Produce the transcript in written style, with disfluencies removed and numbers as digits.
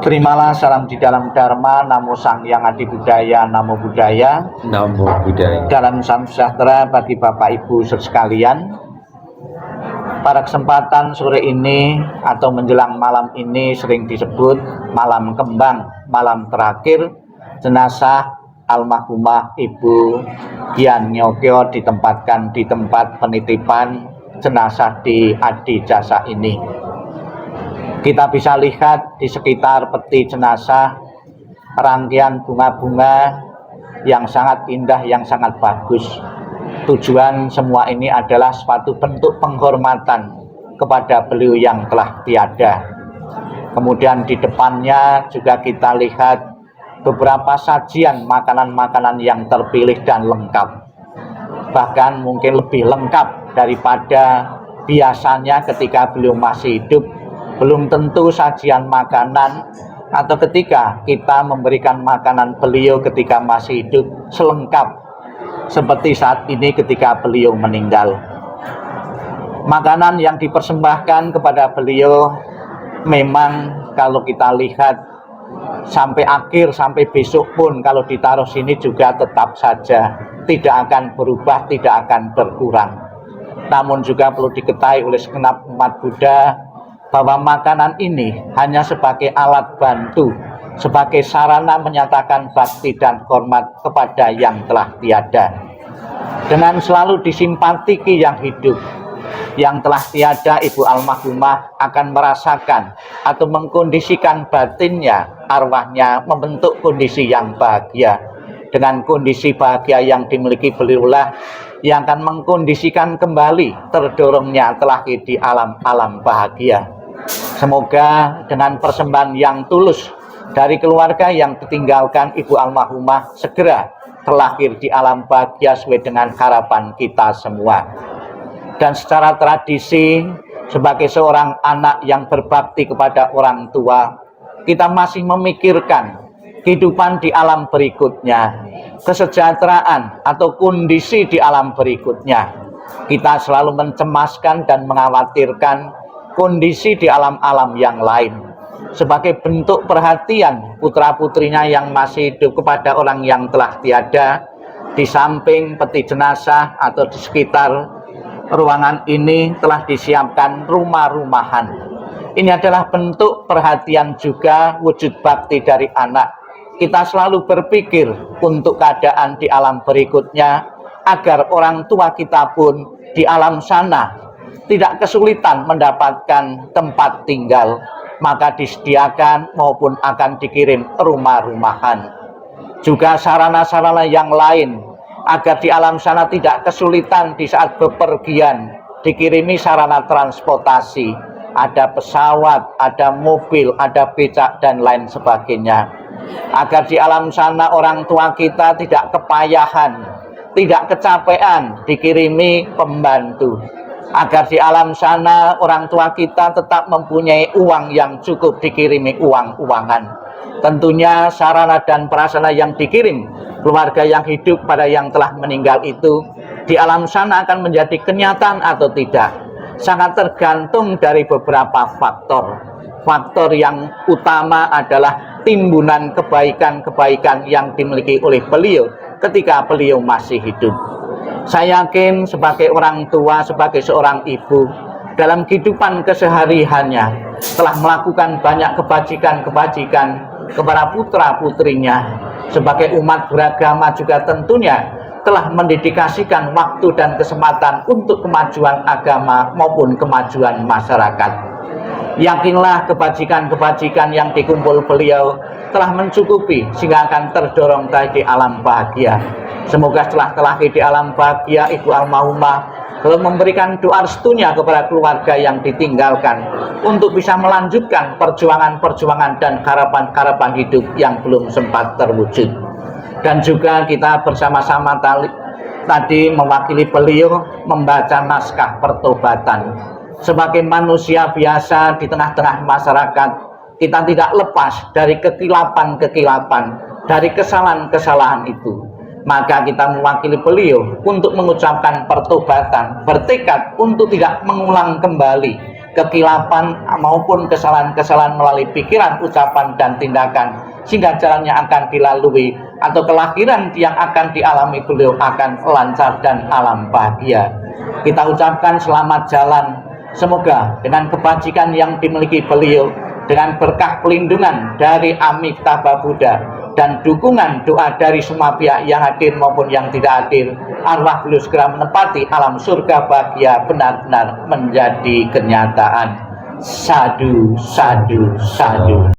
Terimalah salam di dalam Dharma, Namo Sang Hyang Adi Budaya, Namo Buddhaya. Namo Buddhaya. Dalam salam sejahtera bagi Bapak Ibu sekalian. Pada kesempatan sore ini atau menjelang malam ini sering disebut malam kembang, malam terakhir jenazah almarhumah Ibu Dian Nyokyo ditempatkan di tempat penitipan jenazah di Adi Jasa ini. Kita bisa lihat di sekitar peti jenazah rangkaian bunga-bunga yang sangat indah, yang sangat bagus. Tujuan semua ini adalah suatu bentuk penghormatan kepada beliau yang telah tiada. Kemudian di depannya juga kita lihat beberapa sajian makanan-makanan yang terpilih dan lengkap. Bahkan mungkin lebih lengkap daripada biasanya ketika beliau masih hidup. Belum tentu sajian makanan atau ketika kita memberikan makanan beliau ketika masih hidup selengkap seperti saat ini ketika beliau meninggal. Makanan yang dipersembahkan kepada beliau memang kalau kita lihat sampai akhir, sampai besok pun kalau ditaruh sini juga tetap saja tidak akan berubah, tidak akan berkurang. Namun juga perlu diketahui oleh segenap umat Buddha bahwa makanan ini hanya sebagai alat bantu, sebagai sarana menyatakan bakti dan hormat kepada yang telah tiada. Dengan selalu disimpatiki yang hidup, yang telah tiada, Ibu almarhumah akan merasakan atau mengkondisikan batinnya, arwahnya membentuk kondisi yang bahagia. Dengan kondisi bahagia yang dimiliki beliaulah yang akan mengkondisikan kembali terdorongnya terlahir di alam-alam bahagia. Semoga dengan persembahan yang tulus dari keluarga yang ditinggalkan Ibu almarhumah segera terlahir di alam bahagia sesuai dengan harapan kita semua. Dan secara tradisi sebagai seorang anak yang berbakti kepada orang tua, kita masih memikirkan kehidupan di alam berikutnya, kesejahteraan atau kondisi di alam berikutnya. Kita selalu mencemaskan dan mengkhawatirkan kondisi di alam-alam yang lain sebagai bentuk perhatian putra-putrinya yang masih hidup kepada orang yang telah tiada. Di samping peti jenazah atau di sekitar ruangan ini telah disiapkan rumah-rumahan. Ini adalah bentuk perhatian juga wujud bakti dari anak. Kita selalu berpikir untuk keadaan di alam berikutnya agar orang tua kita pun di alam sana tidak kesulitan mendapatkan tempat tinggal, maka disediakan maupun akan dikirim rumah-rumahan. Juga sarana-sarana yang lain agar di alam sana tidak kesulitan di saat bepergian, dikirimi sarana transportasi, ada pesawat, ada mobil, ada becak dan lain sebagainya. Agar di alam sana orang tua kita tidak kepayahan, tidak kecapean, dikirimi pembantu. Agar di alam sana orang tua kita tetap mempunyai uang yang cukup, dikirimi uang-uangan. Tentunya sarana dan prasarana yang dikirim keluarga yang hidup pada yang telah meninggal itu di alam sana akan menjadi kenyataan atau tidak sangat tergantung dari beberapa faktor. Faktor yang utama adalah timbunan kebaikan-kebaikan yang dimiliki oleh beliau ketika beliau masih hidup. Saya yakin sebagai orang tua, sebagai seorang ibu, dalam kehidupan kesehariannya telah melakukan banyak kebajikan-kebajikan kepada putra-putrinya. Sebagai umat beragama juga tentunya telah mendedikasikan waktu dan kesempatan untuk kemajuan agama maupun kemajuan masyarakat. Yakinlah kebajikan-kebajikan yang dikumpul beliau telah mencukupi sehingga akan terdorong tadi alam bahagia. Semoga setelah terlahir di alam bahagia, Ibu almarhumah lalu memberikan doa restunya kepada keluarga yang ditinggalkan untuk bisa melanjutkan perjuangan-perjuangan dan harapan-harapan hidup yang belum sempat terwujud. Dan juga kita bersama-sama tadi mewakili beliau membaca naskah pertobatan. Sebagai manusia biasa di tengah-tengah masyarakat, kita tidak lepas dari kekilapan-kekilapan, dari kesalahan-kesalahan itu. Maka kita mewakili beliau untuk mengucapkan pertobatan, bertekad untuk tidak mengulang kembali kekilapan maupun kesalahan-kesalahan melalui pikiran, ucapan, dan tindakan, sehingga jalannya akan dilalui atau kelahiran yang akan dialami beliau akan lancar dan alam bahagia. Kita ucapkan selamat jalan. Semoga dengan kebajikan yang dimiliki beliau, dengan berkah pelindungan dari Amitabha Buddha dan dukungan doa dari semua pihak yang hadir maupun yang tidak hadir, arwah beliau segera menempati alam surga bahagia benar-benar menjadi kenyataan. Sadu, sadu, sadu.